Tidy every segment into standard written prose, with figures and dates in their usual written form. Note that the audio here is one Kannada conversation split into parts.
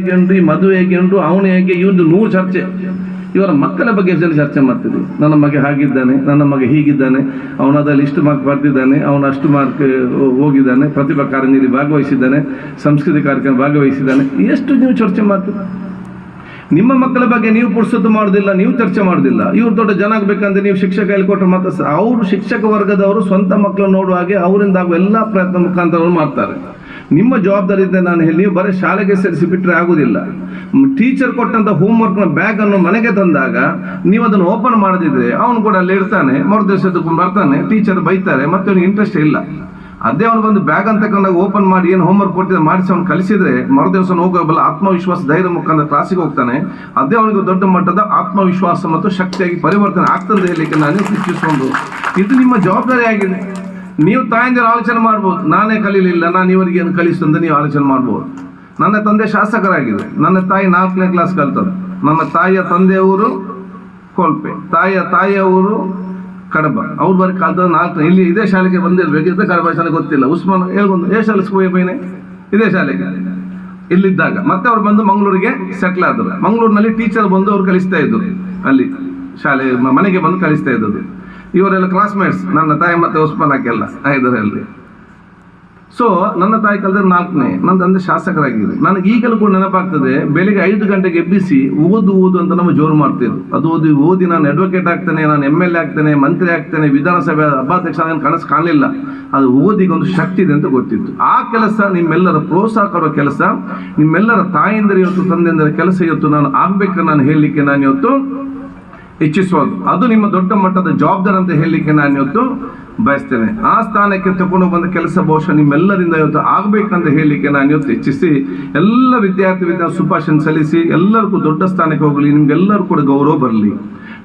ಹೇಗೆ ಉಂಟು, ಈ ಮದುವೆ ಹೇಗೆ ಉಂಟು, ಅವನು ಹೇಗೆ, ಇವ್ರದ್ದು 100 ಚರ್ಚೆ. ಇವರ ಮಕ್ಕಳ ಬಗ್ಗೆ ಚರ್ಚೆ ಮಾಡ್ತಿದ್ವಿ. ನನ್ನ ಮಗ ಹಾಗಿದ್ದಾನೆ, ನನ್ನ ಮಗ ಹೀಗಿದ್ದಾನೆ, ಅವನದಲ್ಲಿ ಇಷ್ಟು ಮಾರ್ಕ್ ಬರ್ತಿದ್ದಾನೆ, ಅವನು ಅಷ್ಟು ಮಾರ್ಕ್ ಹೋಗಿದ್ದಾನೆ, ಪ್ರತಿಭಾ ಕಾರಂಜಿಯಲ್ಲಿ ಭಾಗವಹಿಸಿದ್ದಾನೆ, ಸಂಸ್ಕೃತಿ ಕಾರ್ಯಕ್ರಮ ಭಾಗವಹಿಸಿದ್ದಾನೆ. ಎಷ್ಟು ನೀವು ಚರ್ಚೆ ಮಾಡ್ತೀವಿ? ನಿಮ್ಮ ಮಕ್ಕಳ ಬಗ್ಗೆ ನೀವು ಪುರ್ಸೊತ್ತು ಮಾಡೋದಿಲ್ಲ, ನೀವು ಚರ್ಚೆ ಮಾಡೋದಿಲ್ಲ. ಇವ್ರು ದೊಡ್ಡ ಜನ ಆಗಬೇಕಂದ್ರೆ ನೀವು ಶಿಕ್ಷಕ ಹೇಳ್ಕೊಟ್ರೆ ಮಾತ್ರ ಅವರು ಶಿಕ್ಷಕ ವರ್ಗದವರು ಸ್ವಂತ ಮಕ್ಕಳು ನೋಡುವ ಹಾಗೆ ಅವರಿಂದ ಆಗುವ ಎಲ್ಲ ಪ್ರಯತ್ನ ಮುಖಾಂತರ ಮಾಡ್ತಾರೆ. ನಿಮ್ಮ ಜವಾಬ್ದಾರಿ ಇದೆ. ನಾನು ಹೇಳಿ, ನೀವು ಬರೀ ಶಾಲೆಗೆ ಸೇರಿಸಿ ಬಿಟ್ಟರೆ ಆಗುದಿಲ್ಲ. ಟೀಚರ್ ಕೊಟ್ಟಂತ ಹೋಮ್ವರ್ಕ್ನ ಬ್ಯಾಗ್ ಅನ್ನು ಮನೆಗೆ ತಂದಾಗ ನೀವು ಅದನ್ನು ಓಪನ್ ಮಾಡದಿದ್ರೆ ಅವನು ಕೂಡ ಅಲ್ಲಿ ಇರ್ತಾನೆ, ಮರುದಿವಸ ಬರ್ತಾನೆ, ಟೀಚರ್ ಬೈತಾರೆ, ಮತ್ತೆ ಅವನಿಗೆ ಇಂಟ್ರೆಸ್ಟ್ ಇಲ್ಲ. ಅದೇ ಅವನು ಬಂದು ಬ್ಯಾಗ್ ಅಂತ ತಗೊಂಡಾಗ ಓಪನ್ ಮಾಡಿ ಏನು ಹೋಮ್ವರ್ಕ್ ಕೊಟ್ಟಿದ್ರೆ ಮಾಡಿಸಿ ಅವ್ನು ಕಲಿಸಿದ್ರೆ ಮರುದಿವಸ ಹೋಗಬಲ್ಲ ಆತ್ಮವಿಶ್ವಾಸ ಧೈರ್ಯ ಮುಖಾಂತರ ಕ್ಲಾಸಿಗೆ ಹೋಗ್ತಾನೆ. ಅದೇ ಅವನಿಗೆ ದೊಡ್ಡ ಮಟ್ಟದ ಆತ್ಮವಿಶ್ವಾಸ ಮತ್ತು ಶಕ್ತಿಯಾಗಿ ಪರಿವರ್ತನೆ ಆಗ್ತದೆ ಹೇಳಲಿಕ್ಕೆ ನಾನು ಸೂಚಿಸುವುದು. ಇದು ನಿಮ್ಮ ಜವಾಬ್ದಾರಿ ಆಗಿದೆ. ನೀವು ತಾಯಂದಿರು ಆಲೋಚನೆ ಮಾಡ್ಬೋದು, ನಾನೇ ಕಲೀಲಿಲ್ಲ, ನಾನು ಇವರಿಗೆ ಏನು ಕಲಿಸ್ತಂತ ನೀವು ಆಲೋಚನೆ ಮಾಡ್ಬೋದು. ನನ್ನ ತಂದೆ ಶಾಸಕರಾಗಿದೆ, ನನ್ನ ತಾಯಿ 4ನೇ ಕ್ಲಾಸ್ ಕಲ್ತದ್ದು. ನನ್ನ ತಾಯಿಯ ತಂದೆಯವರು ಕೋಲ್ಪೆ, ತಾಯಿಯ ಊರು ಕಡಬ. ಅವ್ರು ಬರೀ ಕಲ್ತದ್ದು 4. ಇಲ್ಲಿ ಇದೇ ಶಾಲೆಗೆ ಬಂದಿರ್ಬೇಕು, ಇದೇ ಕಡಬ ಶಾಲೆ ಗೊತ್ತಿಲ್ಲ. ಉಸ್ಮಾನ್ ಹೇಳ್ಬಂದು ಏ ಶಾಲೆ ಸ್ಕೂಲ್ ಇದೇ ಶಾಲೆಗೆ ಇಲ್ಲಿದ್ದಾಗ ಮತ್ತೆ ಅವ್ರು ಬಂದು ಮಂಗಳೂರಿಗೆ ಸೆಟ್ಲ್ ಆದರು. ಮಂಗಳೂರಿನಲ್ಲಿ ಟೀಚರ್ ಬಂದು ಅವ್ರು ಕಲಿಸ್ತಾ ಇದ್ರು, ಅಲ್ಲಿ ಶಾಲೆ ಮನೆಗೆ ಬಂದು ಕಲಿಸ್ತಾ ಇದ್ದದ್ದು. ಇವರೆಲ್ಲ ಕ್ಲಾಸ್ಮೇಟ್ಸ್, ನನ್ನ ತಾಯಿ ಮತ್ತೆ ಉಸ್ಮಾನ್ ಹಾಕೆಲ್ಲ ಇದರಲ್ಲಿ. ಸೊ ನನ್ನ ತಾಯಿ ಕಲಿದ್ರೆ 4ನೇ, ನನ್ನ ತಂದೆ ಶಾಸಕರಾಗಿದೆ. ನನಗೆ ಈಗಲೂ ಕೂಡ ನೆನಪಾಗ್ತದೆ, ಬೆಳಿಗ್ಗೆ 5 ಗಂಟೆಗೆ ಎಬ್ಬಿಸಿ ಓದು ಅಂತ ನಮ್ಮ ಜೋರು ಮಾಡ್ತಿದ್ರು. ಅದು ಓದಿ ನಾನು ಅಡ್ವೊಕೇಟ್ ಆಗ್ತೇನೆ, ನಾನು MLA ಆಗ್ತೇನೆ, ಮಂತ್ರಿ ಆಗ್ತೇನೆ, ವಿಧಾನಸಭೆ ಸಭಾಧ್ಯಕ್ಷ ಕನಸು ಕಾಣಲಿಲ್ಲ. ಅದು ಓದಿಗೊಂದು ಶಕ್ತಿ ಇದೆ ಅಂತ ಗೊತ್ತಿತ್ತು. ಆ ಕೆಲಸ ನಿಮ್ಮೆಲ್ಲರ ಪ್ರೋತ್ಸಾಹ ಕೊಡೋ ಕೆಲಸ, ನಿಮ್ಮೆಲ್ಲರ ತಾಯಿಂದರ ಇವತ್ತು ತಂದೆಂದರ ಕೆಲಸ ಇವತ್ತು ನಾನು ಆಗ್ಬೇಕನ್ನು ನಾನು ಹೇಳಲಿಕ್ಕೆ ನಾನು ಇವತ್ತು ಇಚ್ಛಿಸುವುದು. ಅದು ನಿಮ್ಮ ದೊಡ್ಡ ಮಟ್ಟದ ಜವಾಬ್ದಾರಿ ಅಂತ ಹೇಳಲಿಕ್ಕೆ ನಾನು ಇವತ್ತು ಬಯಸ್ತೇನೆ. ಆ ಸ್ಥಾನಕ್ಕೆ ತಗೊಂಡು ಬಂದ ಕೆಲಸ ಬಹುಶಃ ನಿಮ್ಮೆಲ್ಲರಿಂದ ಇವತ್ತು ಆಗಬೇಕಂತ ಹೇಳಲಿಕ್ಕೆ ನಾನು ಇವತ್ತು ಇಚ್ಛಿಸಿ ಎಲ್ಲ ವಿದ್ಯಾರ್ಥಿ ಶುಭಾಶಯ ಸಲ್ಲಿಸಿ ಎಲ್ಲರಿಗೂ ದೊಡ್ಡ ಸ್ಥಾನಕ್ಕೆ ಹೋಗಲಿ, ನಿಮ್ಗೆಲ್ಲರೂ ಕೂಡ ಗೌರವ ಬರಲಿ.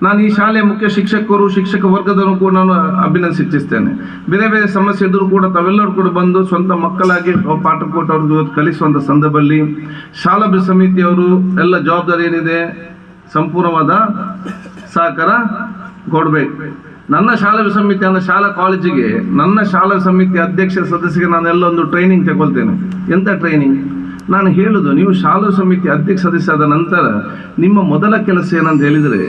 ನಾನು ಈ ಶಾಲೆಯ ಮುಖ್ಯ ಶಿಕ್ಷಕರು, ಶಿಕ್ಷಕ ವರ್ಗದವರು ಕೂಡ ನಾನು ಅಭಿನಂದಿಸ್ತೇನೆ. ಬೇರೆ ಬೇರೆ ಸಮಸ್ಯೆ ಇದ್ದರೂ ಕೂಡ ತಾವೆಲ್ಲರೂ ಕೂಡ ಬಂದು ಸ್ವಂತ ಮಕ್ಕಳಾಗಿ ಪಾಠ ಕೊಟ್ಟು ಅವ್ರಿಗೆ ಕಲಿಸುವಂಥ ಸಂದರ್ಭದಲ್ಲಿ ಶಾಲಾ ಸಮಿತಿಯವರು ಎಲ್ಲ ಜವಾಬ್ದಾರಿ ಏನಿದೆ ಸಂಪೂರ್ಣವಾದ ಸಹಕಾರ ಕೊಡಬೇಕು. ನನ್ನ ಶಾಲಾ ಸಮಿತಿ ಅಂದರೆ ಶಾಲಾ ಕಾಲೇಜಿಗೆ ನನ್ನ ಶಾಲಾ ಸಮಿತಿ ಅಧ್ಯಕ್ಷ ಸದಸ್ಯರಿಗೆ ನಾನೆಲ್ಲ ಒಂದು ಟ್ರೈನಿಂಗ್ ತಗೊಳ್ತೇನೆ. ಎಂಥ ಟ್ರೈನಿಂಗ್? ನಾನು ಹೇಳುದು, ನೀವು ಶಾಲಾ ಸಮಿತಿ ಅಧ್ಯಕ್ಷ ಸದಸ್ಯ ಆದ ನಂತರ ನಿಮ್ಮ ಮೊದಲ ಕೆಲಸ ಏನಂತ ಹೇಳಿದರೆ,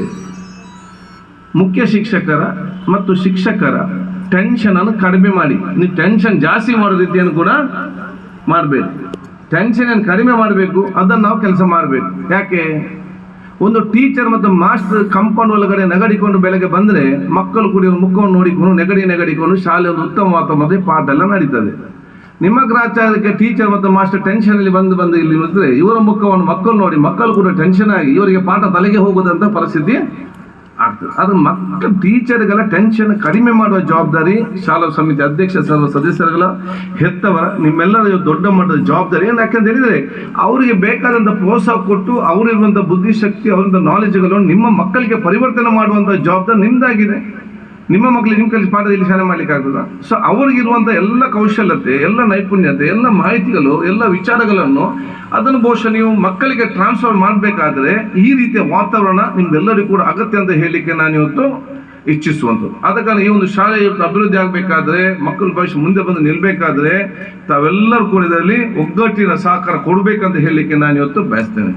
ಮುಖ್ಯ ಶಿಕ್ಷಕರ ಮತ್ತು ಶಿಕ್ಷಕರ ಟೆನ್ಷನನ್ನು ಕಡಿಮೆ ಮಾಡಿ. ನೀವು ಟೆನ್ಷನ್ ಜಾಸ್ತಿ ಮಾಡೋ ರೀತಿಯನ್ನು ಕೂಡ ಮಾಡಬೇಕು. ಟೆನ್ಷನ್ ಏನು ಕಡಿಮೆ ಮಾಡಬೇಕು, ಅದನ್ನು ನಾವು ಕೆಲಸ ಮಾಡಬೇಕು. ಯಾಕೆ? ಒಂದು ಟೀಚರ್ ಮತ್ತು ಮಾಸ್ಟರ್ ಕಾಂಪೌಂಡ್ ಒಳಗಡೆ ನಗಡಿಕೊಂಡು ಬೆಳಗ್ಗೆ ಬಂದರೆ ಮಕ್ಕಳು ಕೂಡ ಮುಖವನ್ನು ನೋಡಿಕೊಂಡು ನೆಗಡಿಕೊಂಡು ಶಾಲೆ ಒಂದು ಉತ್ತಮ ವಾತಾವರಣದಲ್ಲಿ ಪಾಠ ಎಲ್ಲ ನಡೀತದೆ. ನಿಮ್ಮ ಗ್ರಾಚಾರಕ್ಕೆ ಟೀಚರ್ ಮತ್ತು ಮಾಸ್ಟರ್ ಟೆನ್ಷನಲ್ಲಿ ಬಂದು ಇಲ್ಲಿ ನಿಂತರೆ ಇವರ ಮುಖವನ್ನು ಮಕ್ಕಳು ನೋಡಿ ಮಕ್ಕಳು ಕೂಡ ಟೆನ್ಷನ್ ಆಗಿ ಇವರಿಗೆ ಪಾಠ ತಲೆಗೆ ಹೋಗೋದಂತ ಪರಿಸ್ಥಿತಿ ಆಗ್ತದೆ. ಅದು ಮಕ್ಕಳು ಟೀಚರ್ಗಳ ಟೆನ್ಷನ್ ಕಡಿಮೆ ಮಾಡುವ ಜವಾಬ್ದಾರಿ ಶಾಲಾ ಸಮಿತಿ ಅಧ್ಯಕ್ಷ ಸರ್ವ ಸದಸ್ಯರುಗಳ ಹೆತ್ತವರ ನಿಮ್ಮೆಲ್ಲರ ದೊಡ್ಡ ಮಟ್ಟದ ಜವಾಬ್ದಾರಿ. ಯಾಕಂತ ಹೇಳಿದರೆ ಅವರಿಗೆ ಬೇಕಾದಂಥ ಪ್ರೋತ್ಸಾಹ ಕೊಟ್ಟು ಅವರಿರುವಂಥ ಬುದ್ಧಿಶಕ್ತಿ, ಅವರಿಂದ ನಾಲೆಜ್ಗಳನ್ನು ನಿಮ್ಮ ಮಕ್ಕಳಿಗೆ ಪರಿವರ್ತನೆ ಮಾಡುವಂಥ ಜವಾಬ್ದಾರಿ ನಿಮ್ದಾಗಿದೆ. ನಿಮ್ಮ ಮಕ್ಕಳಿಗೆ ನಿಮ್ಮ ಕಲಿಸಿ ಪಾಠದಲ್ಲಿ ಶಾಲೆ ಮಾಡ್ಲಿಕ್ಕೆ ಆಗ್ತದ? ಸೊ ಅವರಿಗಿರುವಂಥ ಎಲ್ಲ ಕೌಶಲ್ಯತೆ, ಎಲ್ಲ ನೈಪುಣ್ಯತೆ, ಎಲ್ಲ ಮಾಹಿತಿಗಳು, ಎಲ್ಲ ವಿಚಾರಗಳನ್ನು ಅದನ್ನು ಬಹುಶಃ ನೀವು ಮಕ್ಕಳಿಗೆ ಟ್ರಾನ್ಸ್ಫರ್ ಮಾಡಬೇಕಾದ್ರೆ ಈ ರೀತಿಯ ವಾತಾವರಣ ನಿಮ್ಗೆಲ್ಲರಿಗೂ ಕೂಡ ಅಗತ್ಯ ಅಂತ ಹೇಳಲಿಕ್ಕೆ ನಾನು ಇವತ್ತು ಇಚ್ಛಿಸುವಂಥದ್ದು. ಆದ ಕಾರಣ ಈ ಒಂದು ಶಾಲೆ ಇವತ್ತು ಅಭಿವೃದ್ಧಿ ಆಗಬೇಕಾದ್ರೆ, ಮಕ್ಕಳ ಭವಿಷ್ಯ ಮುಂದೆ ಬಂದು ನಿಲ್ಲಬೇಕಾದ್ರೆ ತಾವೆಲ್ಲರೂ ಕೂಡ ಇದರಲ್ಲಿ ಒಗ್ಗಟ್ಟಿನ ಸಹಕಾರ ಕೊಡಬೇಕಂತ ಹೇಳಲಿಕ್ಕೆ ನಾನು ಇವತ್ತು ಬಯಸ್ತೇನೆ.